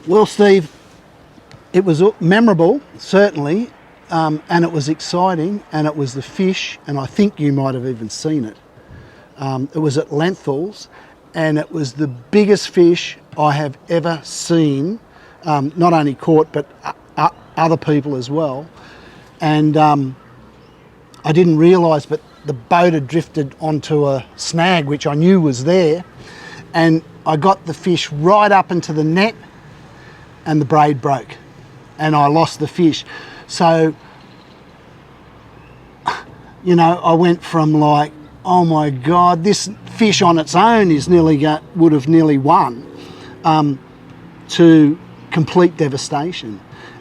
Well, Steve, it was memorable, certainly, and it was exciting, and it was the fish, and I think you might have even seen it. It was at Lenthals, and it was the biggest fish I have ever seen, not only caught, but other people as well. And I didn't realise, but the boat had drifted onto a snag, which I knew was there, and I got the fish right up into the net, and the braid broke, and I lost the fish. So, you know, I went from like, oh my God, this fish on its own is would have nearly won, to complete devastation.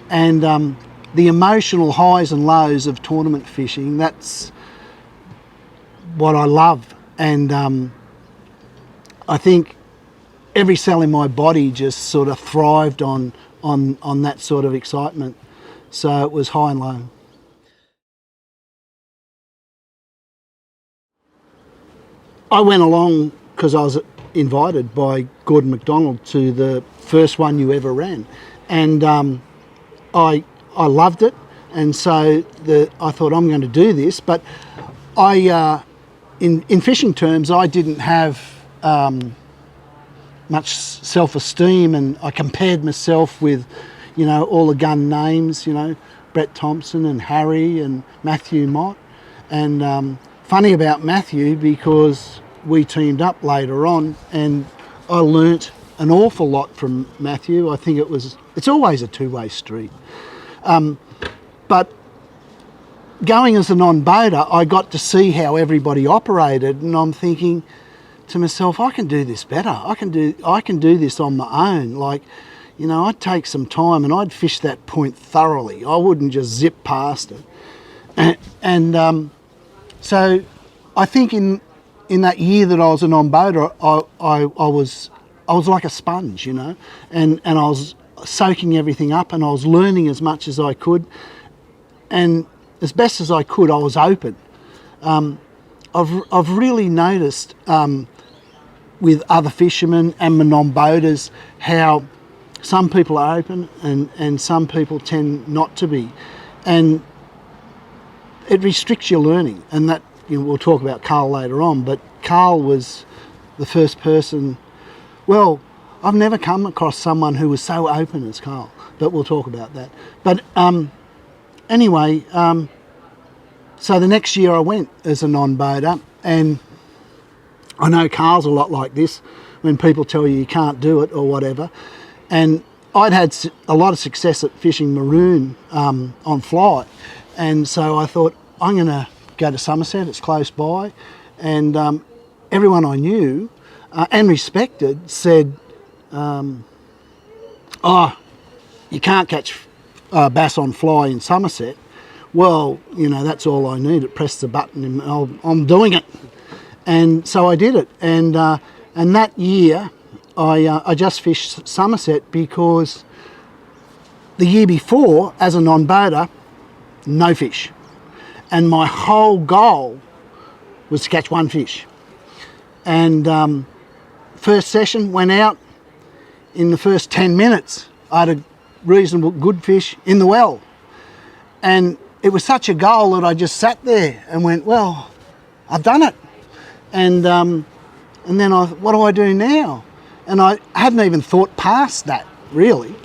And the emotional highs and lows of tournament fishing, that's what I love. And I think every cell in my body just sort of thrived on that sort of excitement. So it was high and low. I went along because I was invited by Gordon McDonald to the first one you ever ran, and I loved it, and so I thought, I'm going to do this. But in fishing terms, I didn't have much self-esteem, and I compared myself with, you know, all the gun names, you know, Brett Thompson and Harry and Matthew Mott. And funny about Matthew, because we teamed up later on, and I learnt an awful lot from Matthew. I think it's always a two-way street. But going as a non-boater, I got to see how everybody operated, and I'm thinking to myself, I can do this better. I can do this on my own. Like, you know, I'd take some time and I'd fish that point thoroughly. I wouldn't just zip past it. And so I think in that year that I was a non-boater, I was like a sponge, you know, and I was soaking everything up, and I was learning as much as I could, and as best as I could, I was open. I've really noticed with other fishermen and non-boaters how some people are open and some people tend not to be, and it restricts your learning. And that, you know, we'll talk about Carl later on, but Carl was the first person. Well, I've never come across someone who was so open as Carl, but we'll talk about that. But anyway, so the next year I went as a non-boater, and I know Carl's a lot like this when people tell you can't do it or whatever. And I'd had a lot of success at fishing maroon on fly, and so I thought, I'm going to go to Somerset, it's close by, and everyone I knew and respected said, oh, you can't catch bass on fly in Somerset. Well, you know, that's all I needed. Press the button and I'm doing it. And so I did it. And that year I just fished Somerset because the year before, as a non-boater, no fish. And my whole goal was to catch one fish. And first session, went out. In the first 10 minutes, I had a reasonable good fish in the well. And it was such a goal that I just sat there and went, well, I've done it. And then what do I do now? And I hadn't even thought past that, really,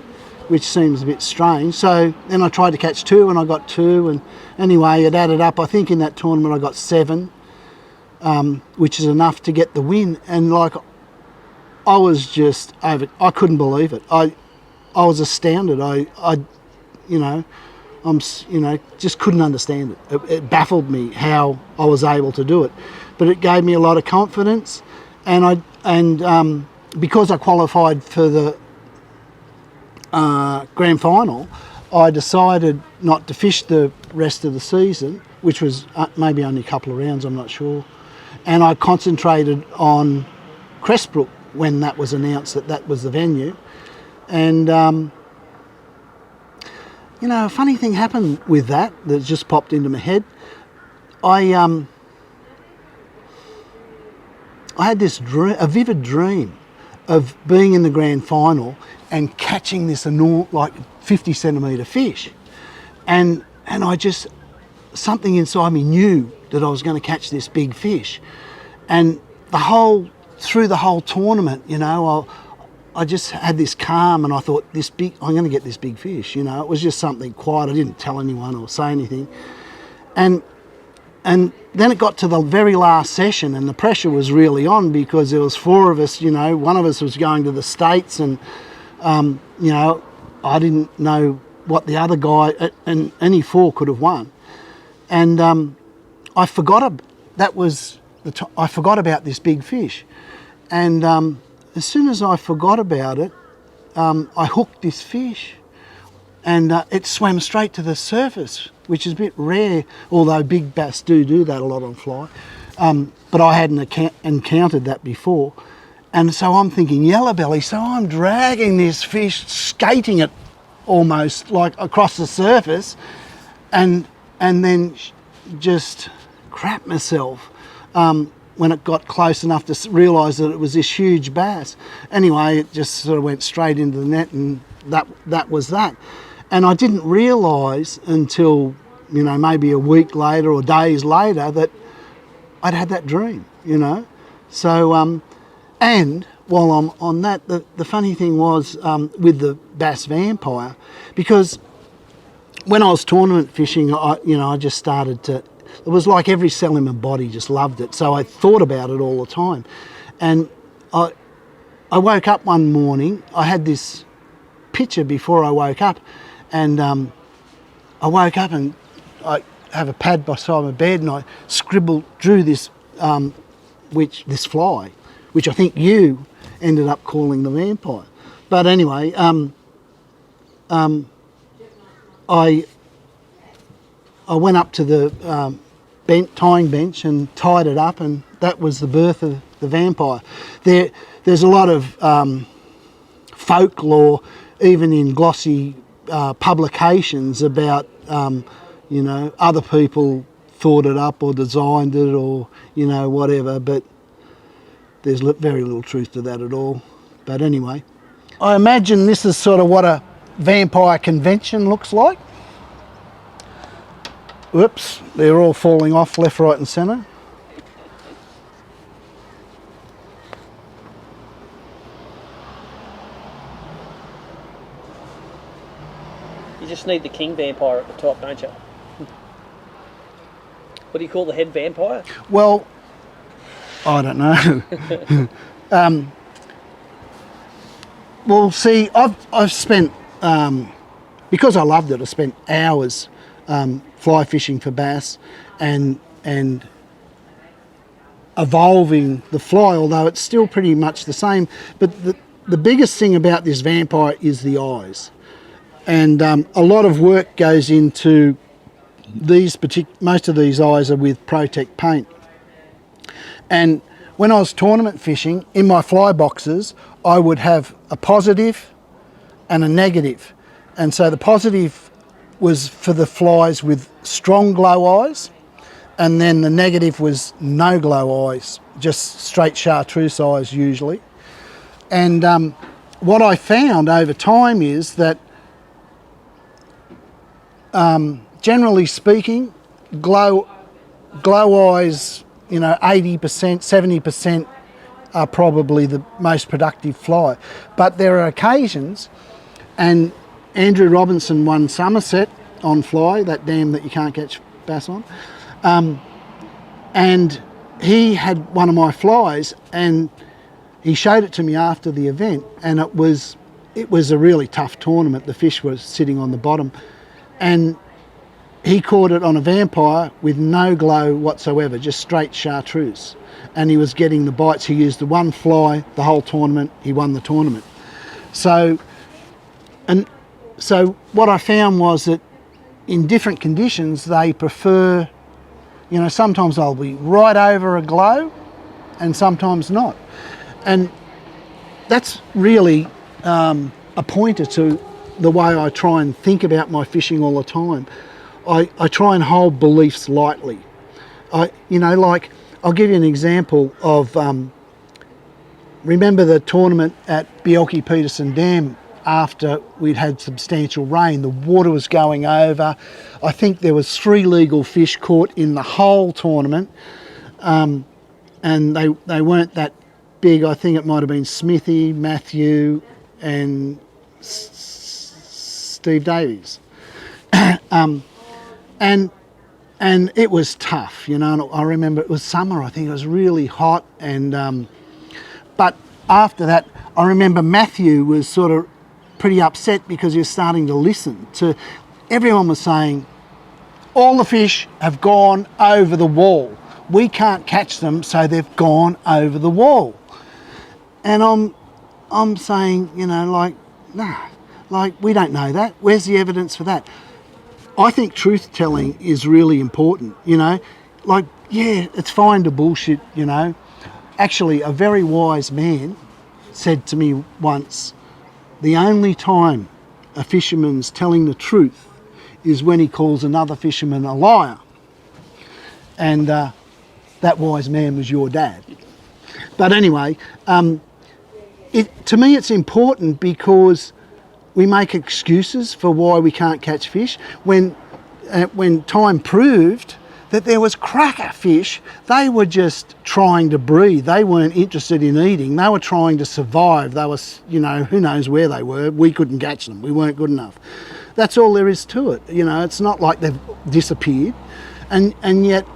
which seems a bit strange. So then I tried to catch two, and I got two. And anyway, it added up. I think in that tournament I got 7, which is enough to get the win. And like, I was just over. I couldn't believe it. I was astounded. Just couldn't understand it. It baffled me how I was able to do it. But it gave me a lot of confidence, and because I qualified for the grand final, I decided not to fish the rest of the season, which was maybe only a couple of rounds, I'm not sure. And I concentrated on Crestbrook when that was announced that was the venue. And you know, a funny thing happened with that just popped into my head. I had this dream, a vivid dream, of being in the grand final and catching this enormous, like 50 centimetre fish. And I just, something inside me knew that I was going to catch this big fish. And through the whole tournament, you know, I just had this calm, and I thought, I'm going to get this big fish. You know, it was just something quiet. I didn't tell anyone or say anything. And then it got to the very last session, and the pressure was really on because there was 4 of us. You know, one of us was going to the States, and you know, I didn't know what the other guy, and any 4 could have won. And I forgot I forgot about this big fish, and as soon as I forgot about it, I hooked this fish, and it swam straight to the surface, which is a bit rare, although big bass do that a lot on fly. But I hadn't encountered that before. And so I'm thinking yellow belly, so I'm dragging this fish, skating it almost like across the surface, and then just crap myself when it got close enough to realise that it was this huge bass. Anyway, it just sort of went straight into the net, and that was that. And I didn't realise until, you know, maybe a week later or days later that I'd had that dream, you know. So, and while I'm on that, the funny thing was with the bass vampire, because when I was tournament fishing, I just started to, it was like every cell in my body just loved it. So I thought about it all the time. And I woke up one morning, I had this picture before I woke up, and I woke up and I have a pad beside my bed, and I drew this, this fly, which I think you ended up calling the vampire. But anyway, I went up to the tying bench and tied it up, and that was the birth of the vampire. There's a lot of folklore, even in glossy publications, about you know, other people thought it up or designed it, or you know, whatever, but there's very little truth to that at all. But anyway, I imagine this is sort of what a vampire convention looks like. Whoops, they're all falling off left, right and centre. You just need the king vampire at the top, don't you? What do you call the head vampire? Well, I don't know. Well, see, I've spent, because I loved it, I spent hours fly fishing for bass and evolving the fly, although it's still pretty much the same. But the biggest thing about this vampire is the eyes. And a lot of work goes into these most of these eyes are with Protect paint. And when I was tournament fishing, in my fly boxes, I would have a positive and a negative. And so the positive was for the flies with strong glow eyes, and then the negative was no glow eyes, just straight chartreuse eyes usually. And what I found over time is that generally speaking, glow eyes, you know, 80%, 70% are probably the most productive fly. But there are occasions, and Andrew Robinson won Somerset on fly, that dam that you can't catch bass on, and he had one of my flies, and he showed it to me after the event, and it was a really tough tournament. The fish was sitting on the bottom, and he caught it on a vampire with no glow whatsoever, just straight chartreuse. And he was getting the bites. He used the one fly the whole tournament. He won the tournament. So what I found was that in different conditions, they prefer, you know, sometimes they'll be right over a glow and sometimes not. And that's really a pointer to the way I try and think about my fishing all the time. I try and hold beliefs lightly. You know, like, I'll give you an example of, remember the tournament at Bjelke-Petersen Dam after we'd had substantial rain. The water was going over. I think there was 3 legal fish caught in the whole tournament, and they weren't that big. I think it might have been Smithy, Matthew, and Steve Davies. And it was tough, you know. And I remember it was summer. I think it was really hot, and but after that, I remember Matthew was sort of pretty upset because he was starting to listen to. Everyone was saying, all the fish have gone over the wall. We can't catch them, so they've gone over the wall. And I'm saying, you know, like, nah, like, we don't know that. Where's the evidence for that? I think truth telling is really important, you know. Like, yeah, it's fine to bullshit, you know. Actually, a very wise man said to me once, the only time a fisherman's telling the truth is when he calls another fisherman a liar. And that wise man was your dad. But anyway, to me it's important because we make excuses for why we can't catch fish. When time proved that there was cracker fish, they were just trying to breathe. They weren't interested in eating. They were trying to survive. They were, you know, who knows where they were. We couldn't catch them. We weren't good enough. That's all there is to it. You know, it's not like they've disappeared. And yet,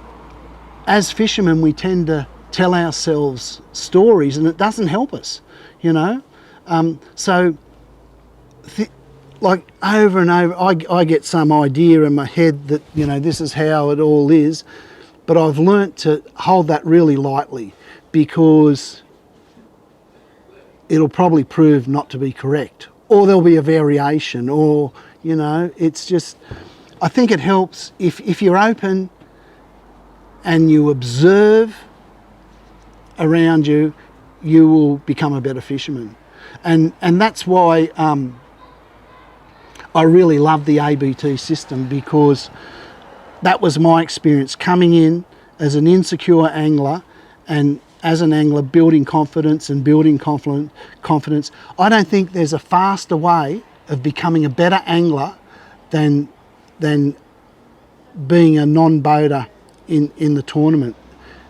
as fishermen, we tend to tell ourselves stories, and it doesn't help us, you know. Like over and over, I get some idea in my head that, you know, this is how it all is, but I've learnt to hold that really lightly because it'll probably prove not to be correct, or there'll be a variation, or, you know, it's just, I think it helps if you're open and you observe around you, you will become a better fisherman. And that's why I really love the ABT system, because that was my experience coming in as an insecure angler, and as an angler building confidence and building confidence. I don't think there's a faster way of becoming a better angler than being a non-boater in the tournament.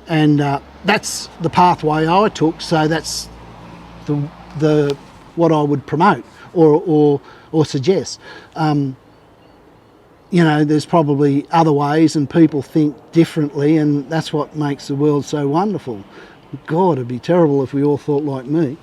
And that's the pathway I took, so that's the what I would promote or suggest. You know, there's probably other ways and people think differently, and that's what makes the world so wonderful. God, it'd be terrible if we all thought like me.